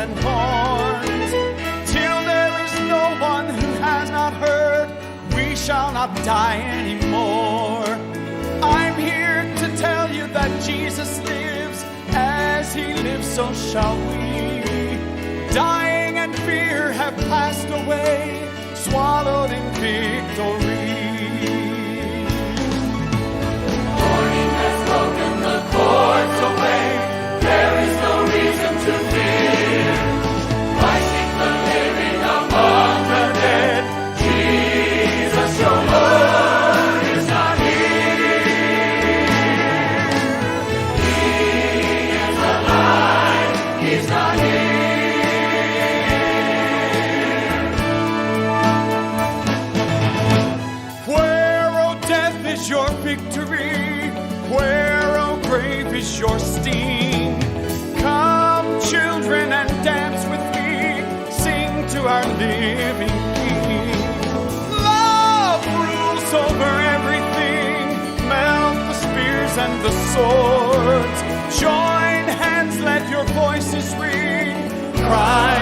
and horns. Till there is no one who has not heard, we shall not die anymore. I'm here to tell you that Jesus lives. As he lives, so shall we. Dying and fear have passed away, swallowed in victory. Morning has broken the cords away. There is no reason to fear. Rising the living among the dead, Jesus, your Lord is not here. He is alive. He's not here. Your victory, where, oh grave, is your sting? Come, children, and dance with me, sing to our living King. Love rules over everything, melt the spears and the swords. Join hands, let your voices ring, cry